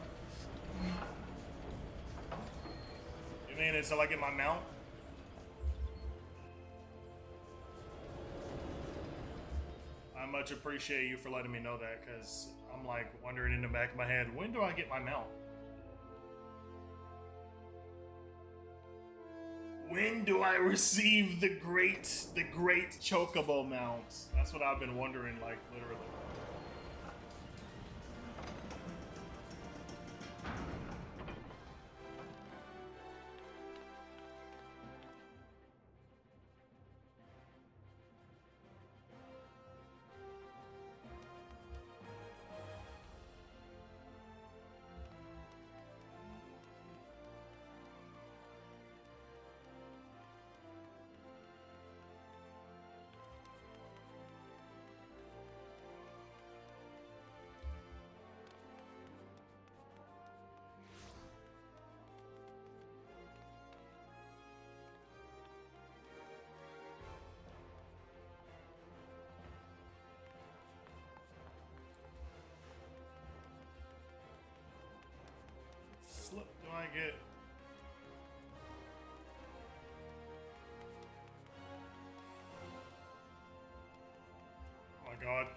A: You mean until I get my mount? I much appreciate you for letting me know that, because I'm like wondering in the back of my head, when do I get my mount? When do I receive the great chocobo mount? That's what I've been wondering, like, literally. Slip do I get? Oh my god.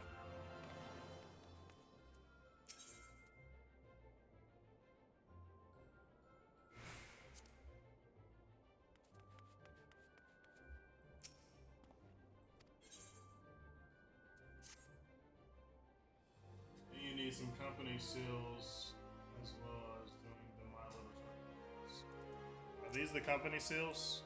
A: You need some company seals as well as doing the My Little Chocobos. Are these the company seals?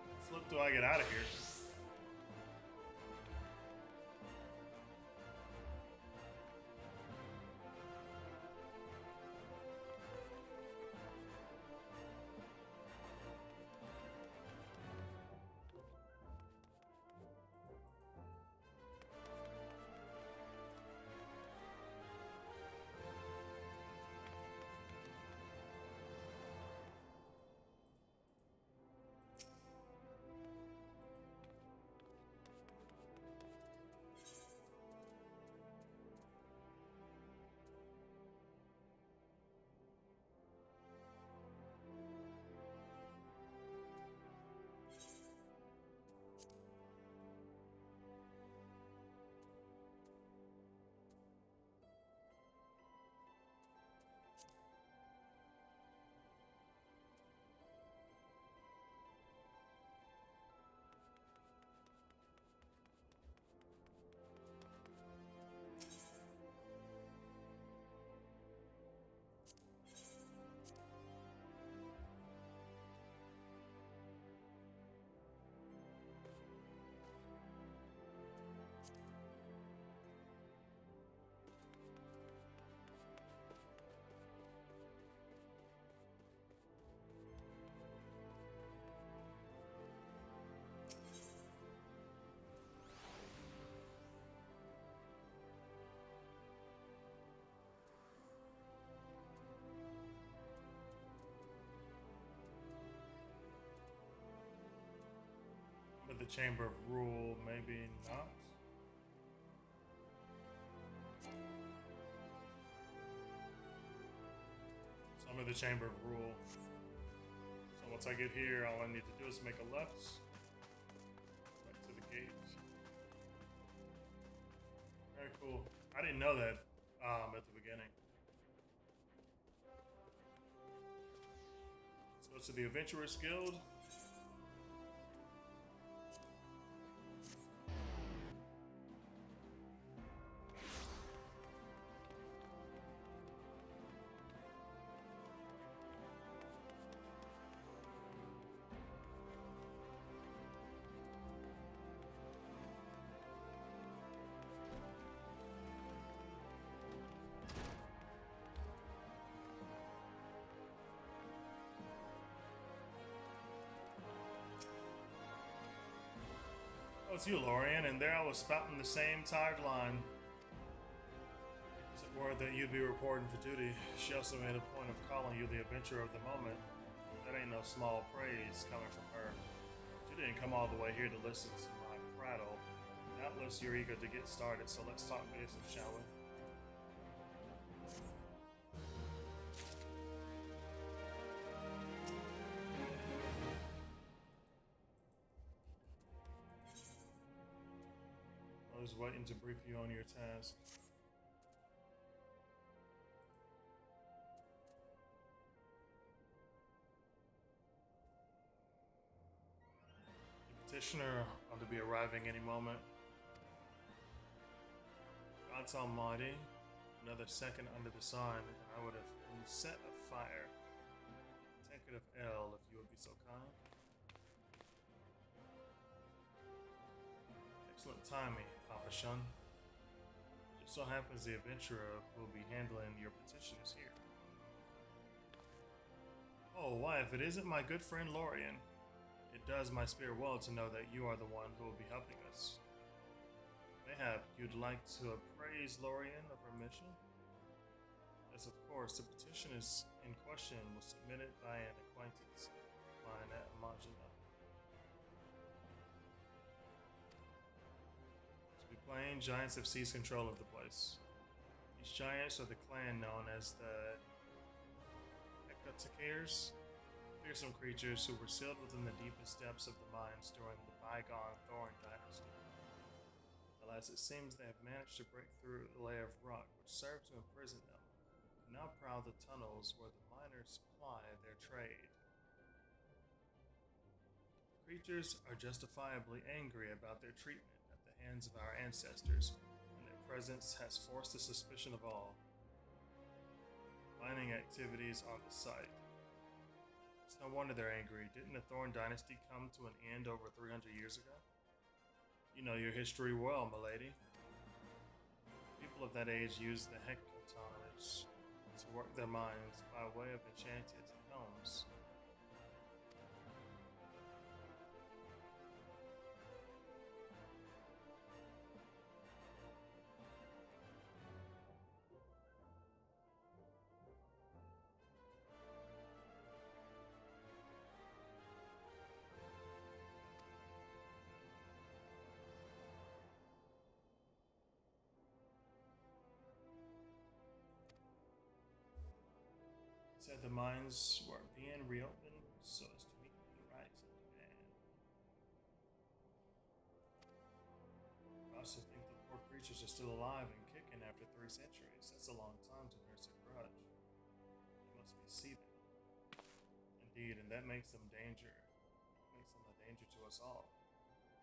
A: What flip do I get out of here? But the Chamber of Rule, maybe not. So I'm in the Chamber of Rule. So once I get here, all I need to do is make a left. Back to the gate. Very cool. I didn't know that at the beginning. Let's go to the Adventurers Guild. Oh, it's you, Lorian, and there I was spouting the same tired line. Sent word that you'd be reporting for duty. She also made a point of calling you the adventurer of the moment. That ain't no small praise coming from her. She didn't come all the way here to listen to my prattle. Doubtless you're eager to get started, so let's talk business, shall we? I was waiting to brief you on your task. The petitioner ought to be arriving any moment. God's almighty, another second under the sun, and I would have been set afire. Take it of L, if you would be so kind. Excellent timing, Papa Shun. Just so happens the adventurer who will be handling your petition is here. Oh, why, if it isn't my good friend Lorien, it does my spirit well to know that you are the one who will be helping us. Mayhap you'd like to appraise Lorien of her mission? Yes, of course, the petition is in question was submitted by an acquaintance of mine at Magina. To be plain, giants have seized control of the place. These giants are the clan known as the Hecatocaires, fearsome creatures who were sealed within the deepest depths of the mines during the bygone Thorin dynasty. Alas, it seems they have managed to break through a layer of rock which served to imprison them, and now prowl the tunnels where the miners ply their trade. The creatures are justifiably angry about their treatment at the hands of our ancestors, and their presence has forced the suspicion of all mining activities on the site. It's no wonder they're angry. Didn't the Thorn dynasty come to an end over 300 years ago? You know your history well, milady. People of that age used the hecatones to work their minds by way of enchanted helms. Said the mines were being reopened so as to meet the rising demand. I also think the poor creatures are still alive and kicking after 3 centuries. That's a long time to nurse a grudge. They must be seething. Indeed, and that makes them a danger to us all.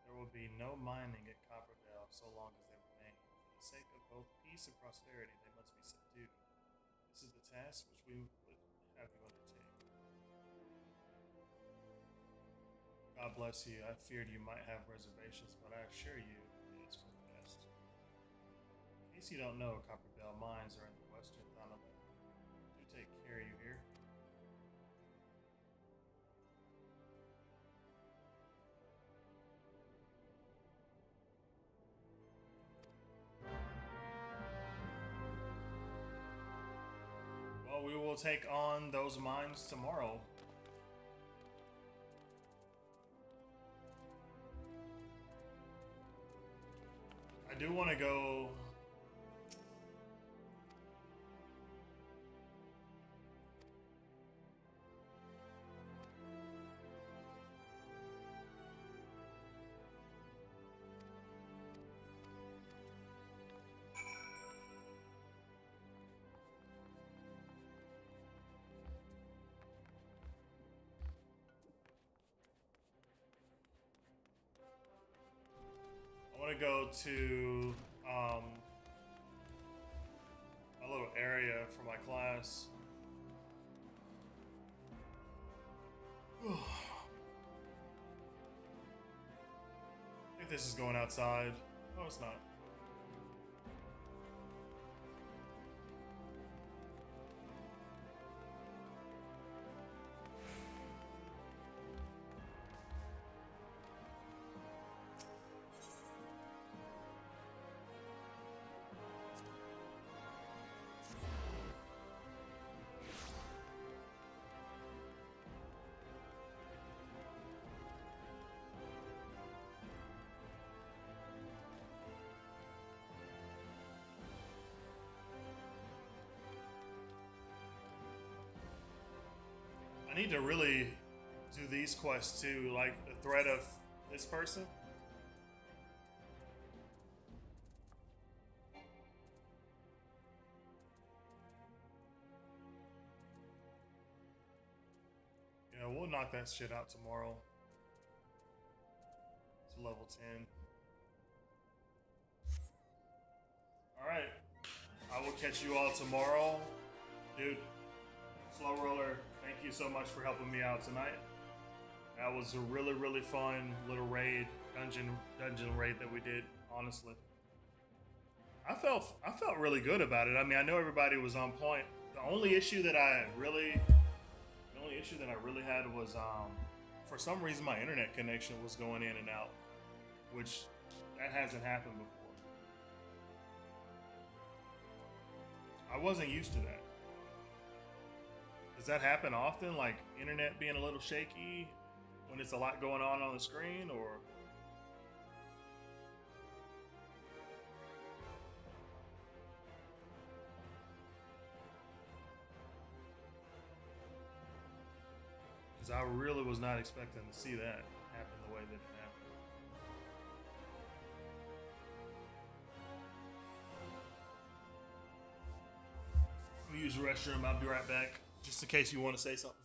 A: There will be no mining at Coppervale so long as they remain. For the sake of both peace and prosperity, they must be subdued. This is the task which we would have you undertake. God bless you. I feared you might have reservations, but I assure you it is for the best. In case you don't know, Copperbell mines are in the western Thanalan. Do take care, you hear? Well, we will take on those mines tomorrow. I do want to go. I want to go to a little area for my class. I think this is going outside. Oh, it's not. I need to really do these quests too, like the threat of this person. Yeah, we'll knock that shit out tomorrow. It's level 10. Alright. I will catch you all tomorrow. Dude, Slow Roller, thank you so much for helping me out tonight. That was a really, really fun little raid, dungeon raid that we did, honestly. I felt really good about it. I mean, I know everybody was on point. The only issue that I really had was for some reason my internet connection was going in and out, which that hasn't happened before. I wasn't used to that. Does that happen often? Like internet being a little shaky when it's a lot going on the screen, or? Because I really was not expecting to see that happen the way that it happened. Let me use the restroom. I'll be right back. Just in case you want to say something.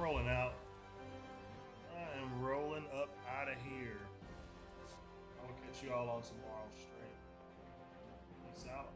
A: rolling out. I am rolling up out of here. I will catch you all on tomorrow's stream. Peace out.